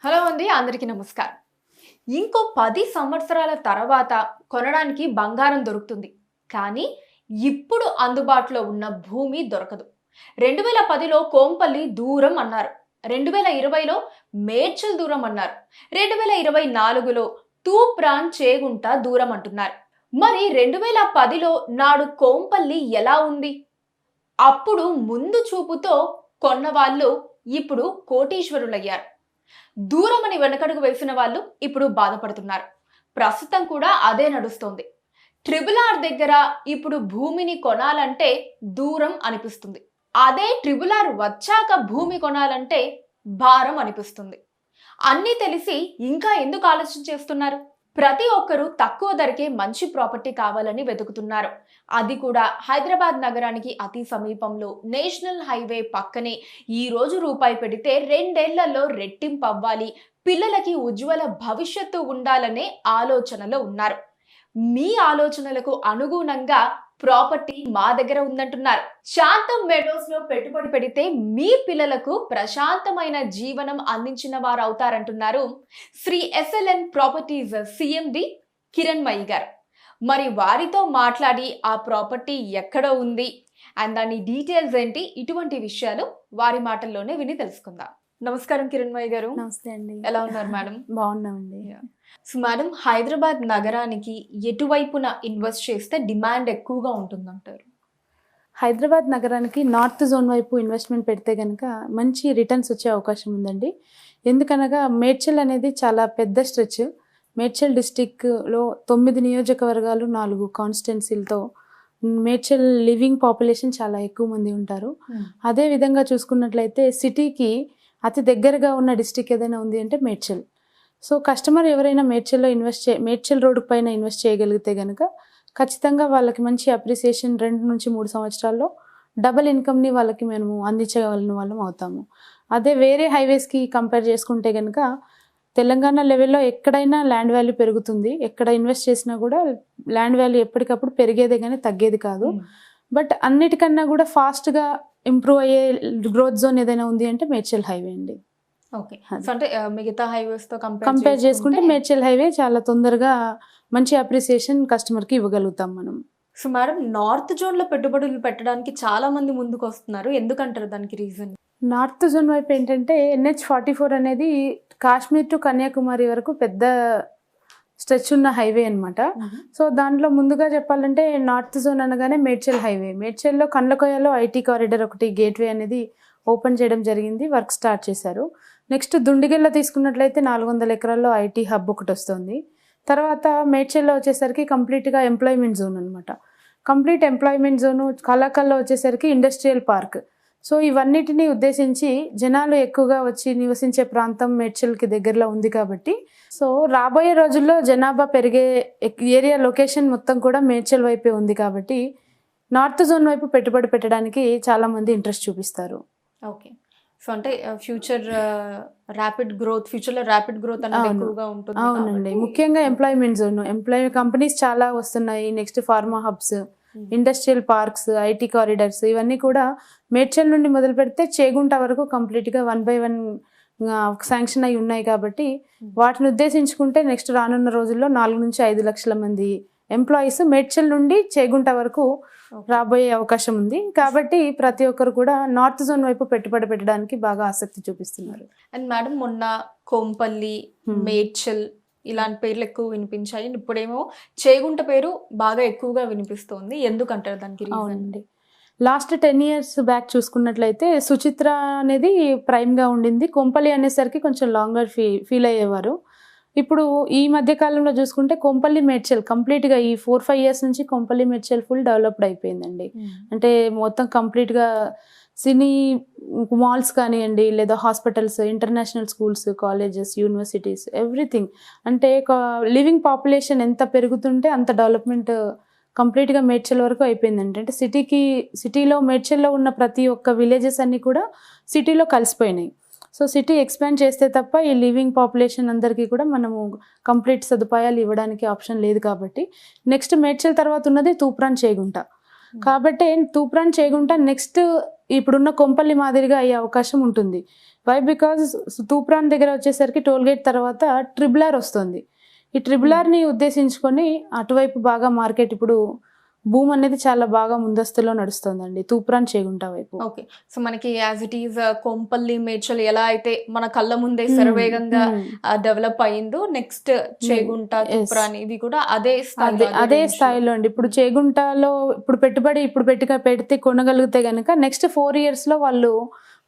Hello అండి, అందరికీ నమస్కారం. ఇంకో 10 సంవత్సరాల తర్వాత కొనడానికి బంగారం దొరుకుతుంది. కానీ ఇప్పుడు అందుబాటులో ఉన్న భూమి దొరకదు. 2010లో కోంపల్లి దూరం అన్నారు. 2020లో మేడ్చల్ దూరం అన్నారు. 2024లో తూప్రాన్ చేగుంట దూరం అంటున్నారు. మరి 2010లో నాడు కోంపల్లి ఎలా ఉంది? అప్పుడు ముందు చూపుతో కొన్నవాళ్ళు ఇప్పుడు కోటీశ్వరులయ్యారు. దూరమని వెనకడుగు వేసిన వాళ్ళు ఇప్పుడు బాధపడుతున్నారు. ప్రస్తుతం కూడా అదే నడుస్తోంది. ట్రిబుల్ ఆర్ దగ్గర ఇప్పుడు భూమిని కొనాలంటే దూరం అనిపిస్తుంది. అదే ట్రిబుల్ ఆర్ వచ్చాక భూమి కొనాలంటే భారం అనిపిస్తుంది. అన్నీ తెలిసి ఇంకా ఎందుకు ఆలోచన చేస్తున్నారు? ప్రతి ఒక్కరూ తక్కువ ధరకే మంచి ప్రాపర్టీ కావాలని వెతుకుతున్నారు. అది కూడా హైదరాబాద్ నగరానికి అతి సమీపంలో నేషనల్ హైవే పక్కనే. ఈ రోజు రూపాయి పెడితే 2 ఏళ్లలో రెట్టింపు అవ్వాలి, పిల్లలకి ఉజ్వల భవిష్యత్తు ఉండాలనే ఆలోచనలో ఉన్నారు. మీ ఆలోచనలకు అనుగుణంగా ప్రాపర్టీ మా దగ్గర ఉందంటున్నారు. శాంతం మెడోస్ లో పెట్టుబడి పెడితే మీ పిల్లలకు ప్రశాంతమైన జీవనం అందించిన వారు అవుతారంటున్నారు Sri SLN Properties CMD Kiranmayi గారు. మరి వారితో మాట్లాడి ఆ ప్రాపర్టీ ఎక్కడ ఉంది అండ్ దాని డీటెయిల్స్ ఏంటి, ఇటువంటి విషయాలు వారి మాటల్లోనే విని తెలుసుకుందాం. నమస్కారం కిరణ్మయి గారు. నమస్తే అండి. ఎలా ఉన్నారు మేడం? బాగున్నామండి. సో మేడం, హైదరాబాద్ నగరానికి ఎటువైపున ఇన్వెస్ట్ చేస్తే డిమాండ్ ఎక్కువగా ఉంటుందంటారు? హైదరాబాద్ నగరానికి నార్త్ జోన్ వైపు ఇన్వెస్ట్మెంట్ పెడితే కనుక మంచి రిటర్న్స్ వచ్చే అవకాశం ఉందండి. ఎందుకనగా మేడ్చల్ అనేది చాలా పెద్ద స్ట్రెచ్. మేడ్చల్ డిస్టిక్లో 9 నియోజకవర్గాలు 4 కాన్స్టిట్యున్సీలతో మేడ్చల్ లివింగ్ పాపులేషన్ చాలా ఎక్కువ మంది ఉంటారు. అదే విధంగా చూసుకున్నట్లయితే సిటీకి అతి దగ్గరగా ఉన్న డిస్టిక్ ఏదైనా ఉంది అంటే మేడ్చల్. సో కస్టమర్ ఎవరైనా మేడ్చల్లో మేడ్చల్ రోడ్డు పైన ఇన్వెస్ట్ చేయగలిగితే కనుక ఖచ్చితంగా వాళ్ళకి మంచి అప్రిసియేషన్ 2 నుంచి 3 సంవత్సరాల్లో డబల్ ఇన్కమ్ని వాళ్ళకి మేము అందించగలిగిన వాళ్ళం అవుతాము. అదే వేరే హైవేస్కి కంపేర్ చేసుకుంటే కనుక తెలంగాణ లెవెల్లో ఎక్కడైనా ల్యాండ్ వాల్యూ పెరుగుతుంది. ఎక్కడ ఇన్వెస్ట్ చేసినా కూడా ల్యాండ్ వాల్యూ ఎప్పటికప్పుడు పెరిగేదే కానీ తగ్గేది కాదు. బట్ అన్నిటికన్నా కూడా ఫాస్ట్గా ఇంప్రూవ్ అయ్యే గ్రోత్ జోన్ ఏదైనా ఉంది అంటే మేడ్చల్ హైవే అండి. ఓకే. సో అంటే మిగతా హైవేస్ తో కంపేర్ చేసుకుంటే మేడ్చల్ హైవే చాలా తొందరగా మంచి అప్రిసియేషన్ కస్టమర్కి ఇవ్వగలుగుతాం మనం. సో మేడం, నార్త్ జోన్ లో పెట్టుబడులు పెట్టడానికి చాలా మంది ముందుకు వస్తున్నారు. ఎందుకంటారు దానికి రీజన్? నార్త్ జోన్ వైపు ఏంటంటే NH44 అనేది కాశ్మీర్ టు కన్యాకుమారి వరకు పెద్ద స్ట్రెచ్ ఉన్న హైవే అనమాట. సో దాంట్లో ముందుగా చెప్పాలంటే నార్త్ జోన్ అనగానే మేడ్చల్ హైవే. మేడ్చల్లో కండ్లకోయలో ఐటీ కారిడార్ ఒకటి గేట్వే అనేది ఓపెన్ చేయడం జరిగింది, వర్క్ స్టార్ట్ చేశారు. నెక్స్ట్ దుండిగల్లో తీసుకున్నట్లయితే 400 ఎకరాల్లో ఐటీ హబ్ ఒకటి వస్తుంది. తర్వాత మేడ్చల్లో వచ్చేసరికి కంప్లీట్గా ఎంప్లాయ్మెంట్ జోన్ అనమాట. Complete employment zone. కలాకల్లో వచ్చేసరికి ఇండస్ట్రియల్ పార్క్. సో ఇవన్నిటిని ఉద్దేశించి జనాలు ఎక్కువగా వచ్చి నివసించే ప్రాంతం మేడ్చల్కి దగ్గరలో ఉంది కాబట్టి సో రాబోయే రోజుల్లో జనాభా పెరిగే ఏరియా లొకేషన్ మొత్తం కూడా మేడ్చల్ వైపే ఉంది కాబట్టి నార్త్ జోన్ వైపు పెట్టుబడి పెట్టడానికి చాలామంది ఇంట్రెస్ట్ చూపిస్తారు. ఓకే. సో అంటే ఫ్యూచర్లో ర్యాపిడ్ గ్రోత్ అనేది ఎక్కువగా ఉంటుంది. అవునండి. ముఖ్యంగా ఎంప్లాయ్మెంట్ జోన్, కంపెనీస్ చాలా వస్తున్నాయి. Next pharma hubs, industrial parks, IT corridors ఇవన్నీ కూడా మేడ్చల్ నుండి మొదలు పెడితే చేగుంట వరకు కంప్లీట్గా 1 by 1 శాంక్షన్ అయి ఉన్నాయి కాబట్టి వాటిని ఉద్దేశించుకుంటే నెక్స్ట్ రానున్న రోజుల్లో 4 నుంచి 5 లక్షల మంది ఎంప్లాయీస్ మేడ్చల్ నుండి చేగుంట వరకు రాబోయే అవకాశం ఉంది. కాబట్టి ప్రతి ఒక్కరు కూడా నార్త్ జోన్ వైపు పెట్టుబడి పెట్టడానికి బాగా ఆసక్తి చూపిస్తున్నారు. అండ్ మేడం, మొన్న కోంపల్లి, మేడ్చల్ ఇలాంటి పేర్లు ఎక్కువ వినిపించాయి. ఇప్పుడేమో చేగుంట పేరు బాగా ఎక్కువగా వినిపిస్తోంది. ఎందుకంటారు దానికి? అవునండి. లాస్ట్ 10 years బ్యాక్ చూసుకున్నట్లయితే సుచిత్ర అనేది ప్రైమ్గా ఉండింది. కోంపల్లి అనేసరికి కొంచెం లాంగర్ ఫీల్ అయ్యేవారు. ఇప్పుడు ఈ మధ్య కాలంలో చూసుకుంటే కొంపల్లి మేడ్చల్ కంప్లీట్గా ఈ 4-5 years నుంచి కొంపల్లి మేడ్చల్ ఫుల్ డెవలప్డ్ అయిపోయిందండి. అంటే మొత్తం కంప్లీట్గా సినీ మాల్స్ కానివ్వండి, లేదా hospitals, international schools, colleges, universities, everything. అంటే లివింగ్ పాపులేషన్ ఎంత పెరుగుతుంటే అంత డెవలప్మెంట్ కంప్లీట్గా మేడ్చల్ వరకు అయిపోయిందండి. అంటే సిటీలో మేడ్చల్లో ఉన్న ప్రతి ఒక్క విలేజెస్ అన్నీ కూడా సిటీలో కలిసిపోయినాయి. సో సిటీ ఎక్స్పాండ్ చేస్తే తప్ప ఈ లివింగ్ పాపులేషన్ అందరికీ కూడా మనము కంప్లీట్ సదుపాయాలు ఇవ్వడానికి ఆప్షన్ లేదు కాబట్టి నెక్స్ట్ మేడ్చల్ తర్వాత ఉన్నది తూప్రాన్ చేగుంట. కాబట్టి తూప్రాన్ చేగుంట నెక్స్ట్ ఇప్పుడున్న కొంపల్లి మాదిరిగా అయ్యే అవకాశం ఉంటుంది. వై బికాజ్ తూప్రాన్ దగ్గర వచ్చేసరికి టోల్గేట్ తర్వాత ట్రిబులార్ వస్తుంది. ఈ ట్రిబులార్ని ఉద్దేశించుకొని అటువైపు బాగా మార్కెట్ ఇప్పుడు భూమి అనేది చాలా బాగా ముందస్తులో నడుస్తుందండి తూప్రాన్ చేగుంట వైపు. ఓకే, సో మనకి as it is Kompally Medchal ఎలా అయితే మన కళ్ళ ముందే శరవేగంగా డెవలప్ అయ్యిందో, నెక్స్ట్ చేగుంట తూప్రాన్ ఇవి కూడా అదే స్థాయిలో అండి. ఇప్పుడు చేగుంటలో ఇప్పుడు పెడితే కొనగలిగితే గనక నెక్స్ట్ 4 years లో వాళ్ళు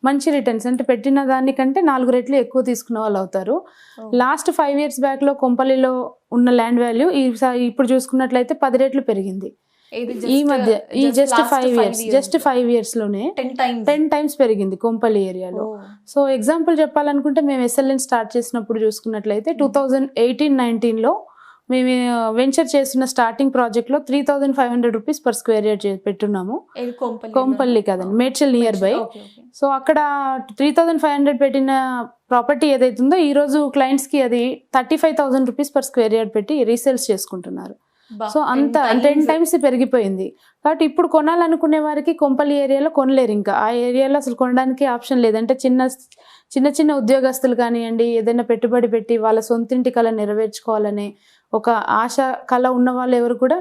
మంచి రిటర్న్స్ అంటే పెట్టిన దానికంటే 4 రెట్లు ఎక్కువ తీసుకున్న వాళ్ళు అవుతారు. లాస్ట్ 5 years బ్యాక్ లో కొంపల్లిలో ఉన్న ల్యాండ్ వాల్యూ ఇప్పుడు చూసుకున్నట్లయితే 10 రెట్లు పెరిగింది. ఈ మధ్య ఈ జస్ట్ 5 years లోనే 10 times పెరిగింది కొంపల్లి ఏరియాలో. సో ఎగ్జాంపుల్ చెప్పాలనుకుంటే మేము SLN స్టార్ట్ చేసినప్పుడు చూసుకున్నట్లయితే 2018-19 లో మేము వెంచర్ చేస్తున్న స్టార్టింగ్ ప్రాజెక్ట్ లో 3,500 రూపీస్ per square yard పెట్టున్నాము. కొంపల్లి కదండి, మేడ్చల్ నియర్ బై. సో అక్కడ 3,500 పెట్టిన ప్రాపర్టీ ఏదైతుందో ఈ రోజు క్లయింట్స్ కి అది 35,000 రూపీస్ per square yard పెట్టి రీసేల్స్ చేసుకుంటున్నారు. సో అంత 10 times పెరిగిపోయింది. కాబట్టి ఇప్పుడు కొనాలనుకునే వారికి కొంపల్లి ఏరియాలో కొనలేరు. ఇంకా ఆ ఏరియాలో అసలు కొనడానికి ఆప్షన్ లేదంటే చిన్న ఉద్యోగస్తులు కానివ్వండి, ఏదైనా పెట్టుబడి పెట్టి వాళ్ళ సొంతింటి కళ నెరవేర్చుకోవాలనే ఒక ఆశ కళ ఉన్న వాళ్ళు ఎవరు కూడా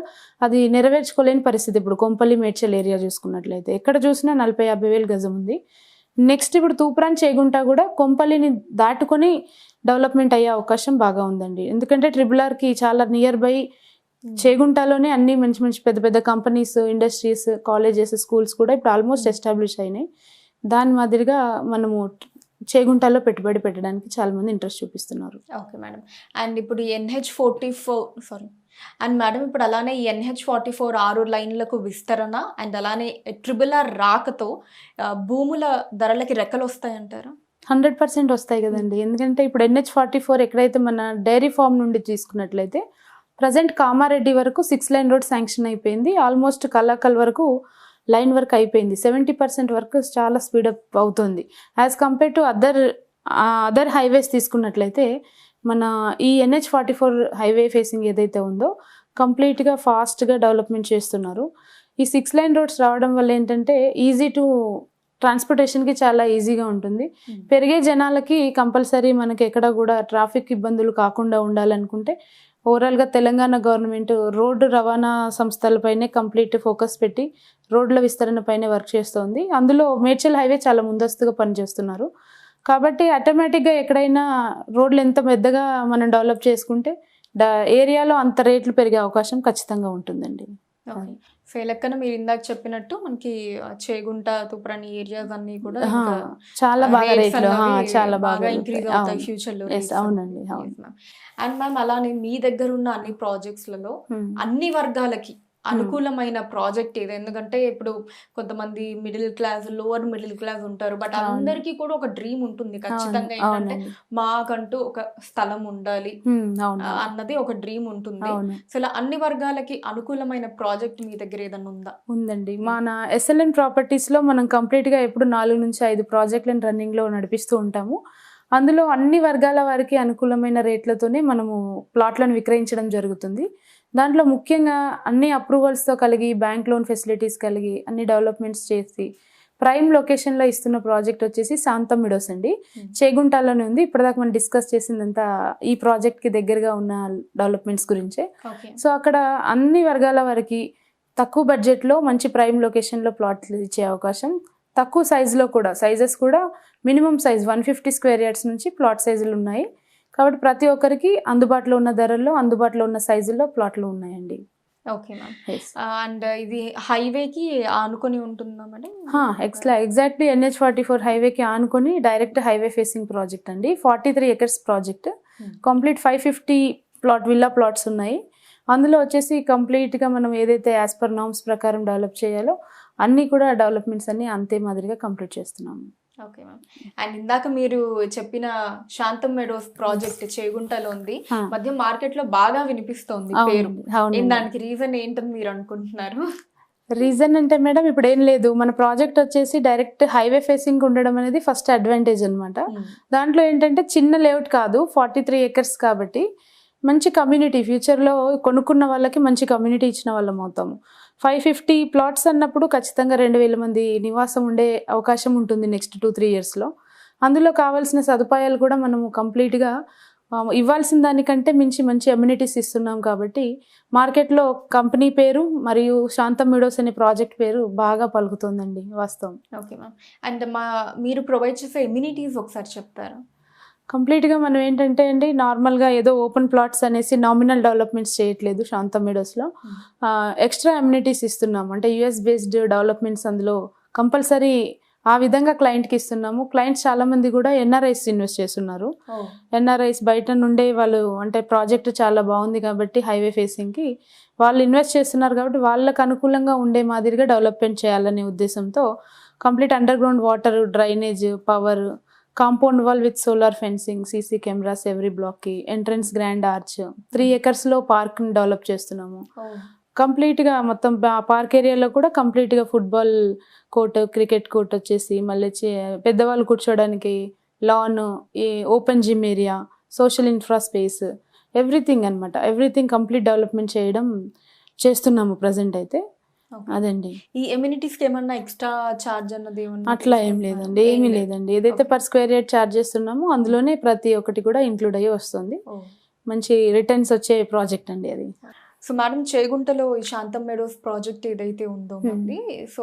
అది నెరవేర్చుకోలేని పరిస్థితి. ఇప్పుడు కొంపల్లి మేడ్చల్ ఏరియా చూసుకున్నట్లయితే ఎక్కడ చూసినా 40-50 వేలు గజం ఉంది. నెక్స్ట్ ఇప్పుడు తూప్రాన్ చేగుంట కూడా కొంపల్లిని దాటుకొని డెవలప్మెంట్ అయ్యే అవకాశం బాగా ఉందండి. ఎందుకంటే ట్రిబులార్కి చాలా నియర్ బై చేగుంటలోనే అన్ని మంచి పెద్ద కంపెనీస్, ఇండస్ట్రీస్, కాలేజెస్, స్కూల్స్ కూడా ఇప్పుడు ఆల్మోస్ట్ ఎస్టాబ్లిష్ అయినాయి. దాని మాదిరిగా మనము చేగుంటలో పెట్టుబడి పెట్టడానికి చాలా మంది ఇంట్రెస్ట్ చూపిస్తున్నారు. Okay madam. అండ్ ఇప్పుడు మేడం ఇప్పుడు అలానే NH44 6 లైన్లకు విస్తరణ అండ్ అలానే ట్రిబులార్ రాకతో భూముల ధరలకి రెక్కలు వస్తాయంటారా? 100% వస్తాయి కదండి. ఎందుకంటే ఇప్పుడు NH44 ఎక్కడైతే మన డైరీ ఫార్మ్ నుండి తీసుకున్నట్లయితే ప్రజెంట్ కామారెడ్డి వరకు 6 lane రోడ్ శాంక్షన్ అయిపోయింది. ఆల్మోస్ట్ కల్లాకల్ వరకు లైన్ వర్క్ అయిపోయింది. 70% వర్క్ చాలా స్పీడప్ అవుతుంది. As compare to other highways తీసుకున్నట్లయితే మన ఈ NH44 హైవే ఫేసింగ్ ఏదైతే ఉందో కంప్లీట్గా ఫాస్ట్గా డెవలప్మెంట్ చేస్తున్నారు. ఈ 6 lane రోడ్స్ రావడం వల్ల ఏంటంటే ఈజీ టు ట్రాన్స్పోర్టేషన్కి చాలా ఈజీగా ఉంటుంది. పెరిగే జనాలకి కంపల్సరీ మనకి ఎక్కడ కూడా ట్రాఫిక్ ఇబ్బందులు కాకుండా ఉండాలనుకుంటే ఓవరాల్గా తెలంగాణ గవర్నమెంట్ రోడ్డు రవాణా సంస్థలపైనే కంప్లీట్ ఫోకస్ పెట్టి రోడ్ల విస్తరణ పైనే వర్క్ చేస్తుంది. అందులో మేడ్చల్ హైవే చాలా ముందస్తుగా పనిచేస్తున్నారు. కాబట్టి ఆటోమేటిక్గా ఎక్కడైనా రోడ్లు ఎంత పెద్దగా మనం డెవలప్ చేసుకుంటే ఏరియాలో అంత రేట్లు పెరిగే అవకాశం ఖచ్చితంగా ఉంటుందండి. సో లెక్కన మీరు ఇందాక చెప్పినట్టు మనకి చేగుంట, తూప్రాన్ ఏరియాస్ అన్ని కూడా చాలా బాగా రేట్లు చాలా బాగా ఇంక్రీజ్ అవుతాయి ఫ్యూచర్ లో. అవునండి. అండ్ మ్యామ్ అలానే మీ దగ్గర ఉన్న అన్ని ప్రాజెక్ట్స్ లలో అన్ని వర్గాలకి అనుకూలమైన ప్రాజెక్ట్ ఇది. ఎందుకంటే ఇప్పుడు కొంతమంది middle class, lower middle class ఉంటారు, బట్ అందరికీ కూడా ఒక డ్రీమ్ ఉంటుంది ఖచ్చితంగా. ఏంటంటే మాకంటూ ఒక స్థలం ఉండాలి అన్నది ఒక డ్రీమ్ ఉంటుంది. సో ఇలా అన్ని వర్గాలకి అనుకూలమైన ప్రాజెక్ట్ మీ దగ్గర ఏదన్నా ఉందా? ఉందండి. మన SLN ప్రాపర్టీస్ లో మనం కంప్లీట్ గా ఎప్పుడు 4 నుంచి 5 ప్రాజెక్టులను రన్నింగ్ లో నడిపిస్తూ ఉంటాము. అందులో అన్ని వర్గాల వారికి అనుకూలమైన రేట్లతోనే మనము ప్లాట్లను విక్రయించడం జరుగుతుంది. దాంట్లో ముఖ్యంగా అన్ని అప్రూవల్స్తో కలిగి, బ్యాంక్ లోన్ ఫెసిలిటీస్ కలిగి, అన్ని డెవలప్మెంట్స్ చేసి ప్రైమ్ లొకేషన్లో ఇస్తున్న ప్రాజెక్ట్ వచ్చేసి శాంతం మిడోస్ అండి. చేగుంటలోనే ఉంది. ఇప్పటిదాకా మనం డిస్కస్ చేసిందంతా ఈ ప్రాజెక్ట్కి దగ్గరగా ఉన్న డెవలప్మెంట్స్ గురించే. సో అక్కడ అన్ని వర్గాల వారికి తక్కువ బడ్జెట్లో మంచి ప్రైమ్ లొకేషన్లో ప్లాట్లు ఇచ్చే అవకాశం, తక్కువ సైజెస్ కూడా మినిమం సైజ్ 150 square yards నుంచి ప్లాట్ సైజులు ఉన్నాయి. కాబట్టి ప్రతి ఒక్కరికి అందుబాటులో ఉన్న ధరల్లో, అందుబాటులో ఉన్న సైజుల్లో ప్లాట్లు ఉన్నాయండి. Okay ma'am. అండ్ ఇది హైవేకి ఆనుకొని ఉంటుందా మేడం? ఎగ్జాక్ట్లీ NH44 హైవేకి ఆనుకొని డైరెక్ట్ హైవే ఫేసింగ్ ప్రాజెక్ట్ అండి. 43 acres project. Complete 550 villa plots ఉన్నాయి. అందులో వచ్చేసి కంప్లీట్గా మనం ఏదైతే యాజ్ పర్ నామ్స్ ప్రకారం డెవలప్ చేయాలో అన్నీ కూడా డెవలప్మెంట్స్ అన్ని అంతే మాదిరిగా కంప్లీట్ చేస్తున్నాము. Okay ma'am. అండ్ ఇందాక మీరు చెప్పిన శాంతం మెడోస్ ప్రాజెక్ట్ చేగుంటలో ఉంది. మధ్య మార్కెట్ లో బాగా వినిపిస్తోంది పేరు. దానికి రీజన్ ఏంటని మీరు అనుకుంటున్నారు? రీజన్ అంటే మేడం ఇప్పుడు ఏం లేదు, మన ప్రాజెక్ట్ వచ్చేసి డైరెక్ట్ హైవే ఫేసింగ్ ఉండడం అనేది ఫస్ట్ అడ్వాంటేజ్ అనమాట. దాంట్లో ఏంటంటే చిన్న లేఅవుట్ కాదు, 43 acres కాబట్టి మంచి కమ్యూనిటీ, ఫ్యూచర్లో కొనుక్కున్న వాళ్ళకి మంచి కమ్యూనిటీ ఇచ్చిన వాళ్ళం అవుతాము. 550 ప్లాట్స్ అన్నప్పుడు ఖచ్చితంగా 2000 మంది నివాసం ఉండే అవకాశం ఉంటుంది నెక్స్ట్ 2-3 ఇయర్స్లో. అందులో కావాల్సిన సదుపాయాలు కూడా మనము కంప్లీట్గా ఇవ్వాల్సిన దానికంటే మించి మంచి అమ్యూనిటీస్ ఇస్తున్నాం కాబట్టి మార్కెట్లో కంపెనీ పేరు మరియు శాంతం మీడోస్ అనే ప్రాజెక్ట్ పేరు బాగా పలుకుతుందండి వాస్తవం. Okay ma'am. అండ్ మీరు ప్రొవైడ్ చేసే ఎమ్యూనిటీస్ ఒకసారి చెప్తారా? కంప్లీట్గా మనం ఏంటంటే అండి, నార్మల్గా ఏదో ఓపెన్ ప్లాట్స్ అనేసి నామినల్ డెవలప్మెంట్స్ చేయట్లేదు శాంతం మీడోస్లో. ఎక్స్ట్రా అమ్యూనిటీస్ ఇస్తున్నాము, అంటే యూఎస్ బేస్డ్ డెవలప్మెంట్స్ అందులో కంపల్సరీ ఆ విధంగా క్లయింట్కి ఇస్తున్నాము. క్లయింట్స్ చాలామంది కూడా ఎన్ఆర్ఐస్ ఇన్వెస్ట్ చేస్తున్నారు. ఎన్ఆర్ఐస్ బయట నుండే వాళ్ళు, అంటే ప్రాజెక్ట్ చాలా బాగుంది కాబట్టి హైవే ఫేసింగ్కి వాళ్ళు ఇన్వెస్ట్ చేస్తున్నారు కాబట్టి వాళ్ళకు అనుకూలంగా ఉండే మాదిరిగా డెవలప్మెంట్ చేయాలనే ఉద్దేశంతో complete underground water, drainage, power, compound wall with solar fencing, CC cameras every బ్లాక్కి, ఎంట్రన్స్ గ్రాండ్ ఆర్చ్, 3 acresలో పార్క్ని డెవలప్ చేస్తున్నాము. కంప్లీట్గా మొత్తం పార్క్ ఏరియాలో కూడా కంప్లీట్గా ఫుట్బాల్ కోర్ట్, క్రికెట్ కోర్ట్ వచ్చేసి, మళ్ళీ పెద్దవాళ్ళు కూర్చోడానికి లాన్, ఈ open gym area, social infra space, everything అనమాట. ఎవ్రీథింగ్ కంప్లీట్ డెవలప్మెంట్ చేస్తున్నాము ప్రజెంట్ అయితే. అదండి. ఈ ఎమ్యూనిటీస్కి ఏమన్నా ఎక్స్ట్రా ఛార్జ్ అన్నది అట్లా ఏం లేదండి, ఏమీ లేదండి. ఏదైతే పర్ స్క్వేర్ యార్డ్ ఛార్జ్ చేస్తున్నామో అందులోనే ప్రతి ఒక్కటి కూడా ఇంక్లూడ్ అయ్యి వస్తుంది. మంచి రిటర్న్స్ వచ్చే ప్రాజెక్ట్ అండి అది. సో మేడం, చేగుంటలో ఈ శాంతం మీడోస్ ప్రాజెక్ట్ ఏదైతే ఉందో అండి, సో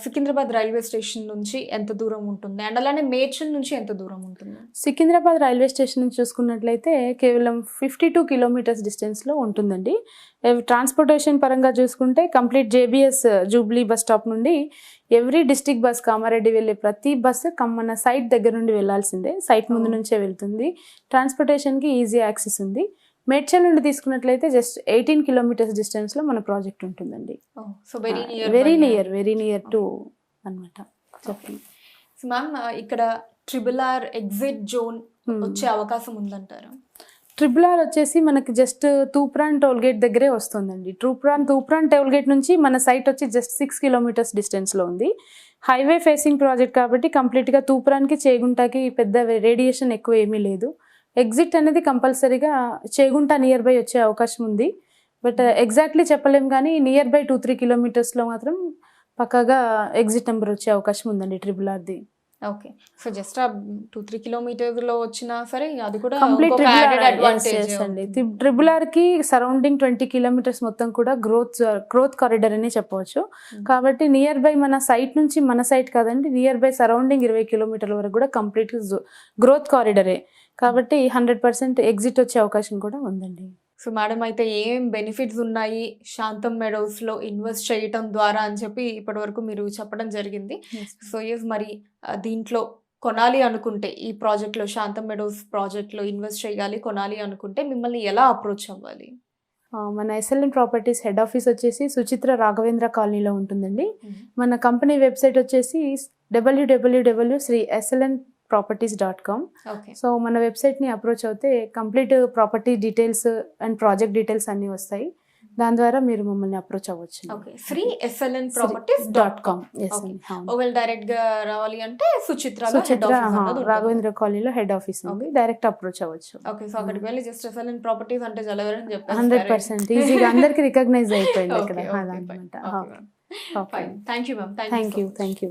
సికింద్రాబాద్ రైల్వే స్టేషన్ నుంచి ఎంత దూరం ఉంటుంది, అండ్ అలానే మేడ్చల్ నుంచి ఎంత దూరం ఉంటుంది? సికింద్రాబాద్ రైల్వే స్టేషన్ నుంచి చూసుకున్నట్లయితే కేవలం 52 kilometers డిస్టెన్స్లో ఉంటుందండి. ట్రాన్స్పోర్టేషన్ పరంగా చూసుకుంటే complete JBS Jubilee bus stop నుండి ఎవ్రీ డిస్ట్రిక్ట్ బస్, కామారెడ్డి వెళ్ళే ప్రతి బస్సు మన సైట్ దగ్గర నుండి వెళ్ళాల్సిందే, సైట్ ముందు నుంచే వెళ్తుంది. ట్రాన్స్పోర్టేషన్కి ఈజీ యాక్సెస్ ఉంది. మేడ్చల్ నుండి తీసుకున్నట్లయితే జస్ట్ 18 kilometers డిస్టెన్స్లో మన ప్రాజెక్ట్ ఉంటుందండి. సో వెరీ నియర్ టు అనమాట. చెప్పండి. సో మ్యామ్, ఇక్కడ RRR ఎగ్జిట్ జోన్ వచ్చే అవకాశం ఉందంటారా? RRR వచ్చేసి మనకి జస్ట్ తూప్రాన్ టోల్గేట్ దగ్గరే వస్తుందండి. తూప్రాన్ టోల్గేట్ నుంచి మన సైట్ వచ్చి జస్ట్ 6 kilometers డిస్టెన్స్లో ఉంది. హైవే ఫేసింగ్ ప్రాజెక్ట్ కాబట్టి కంప్లీట్గా తూప్రాన్కి, చేగుంటకి పెద్ద రేడియేషన్ ఎక్కువ ఏమీ లేదు. ఎగ్జిట్ అనేది కంపల్సరీగా చేగుంట నియర్ బై వచ్చే అవకాశం ఉంది. బట్ ఎగ్జాక్ట్లీ చెప్పలేం, కానీ నియర్ బై 2-3 kilometersలో మాత్రం పక్కాగా ఎగ్జిట్ నెంబర్ వచ్చే అవకాశం ఉందండి RRRది. ఓకే. సో జస్ట్ 2-3 kilometersలో వచ్చినా సరే అది కూడా కంప్లీట్ అడ్వాంటేజ్ అండి. RRRకి సరౌండింగ్ 20 kilometers మొత్తం కూడా గ్రోత్ కారిడార్ అని చెప్పవచ్చు. కాబట్టి నియర్ బై మన సైట్ నుంచి, మన సైట్ కాదండి, నియర్ బై సరౌండింగ్ 20 kilometers వరకు కూడా కంప్లీట్ గ్రోత్ కారిడరే కాబట్టి 100% ఎగ్జిట్ వచ్చే అవకాశం కూడా ఉందండి. సో మేడం, అయితే ఏం బెనిఫిట్స్ ఉన్నాయి శాంతం మీడోస్లో ఇన్వెస్ట్ చేయటం ద్వారా అని చెప్పి ఇప్పటివరకు మీరు చెప్పడం జరిగింది. సో మరి దీంట్లో కొనాలి అనుకుంటే, ఈ ప్రాజెక్ట్లో, శాంతం మీడోస్ ప్రాజెక్ట్లో ఇన్వెస్ట్ చేయాలి, కొనాలి అనుకుంటే మిమ్మల్ని ఎలా అప్రోచ్ అవ్వాలి? మన SLN ప్రాపర్టీస్ హెడ్ ఆఫీస్ వచ్చేసి సుచిత్ర రాఘవేంద్ర కాలనీలో ఉంటుందండి. మన కంపెనీ వెబ్సైట్ వచ్చేసి www.slnproperties.com. సో మన వెబ్సైట్ని అప్రోచ్ అవుతే complete property details and project details అన్నీ వస్తాయి. దాని ద్వారా మీరు మమ్మల్ని అప్రోచ్ అవ్వచ్చు. slnproperties.com. ఒకవేళ డైరెక్ట్ గా రావాలి అంటే సుచిత్ర రాఘవేంద్ర కాలనీలో హెడ్ ఆఫీస్ ఉంది, డైరెక్ట్ అప్రోచ్ అవ్వచ్చు. ఓకే. సో అక్కడికి వెళ్ళి జస్ట్ SLN ప్రాపర్టీస్ అంటే జలవరని చెప్పారు. 100% ఈజీగా అందరికి రికగ్నైజ్ అయిపోయింది ఇక్కడ. Thank you ma'am. Thank you.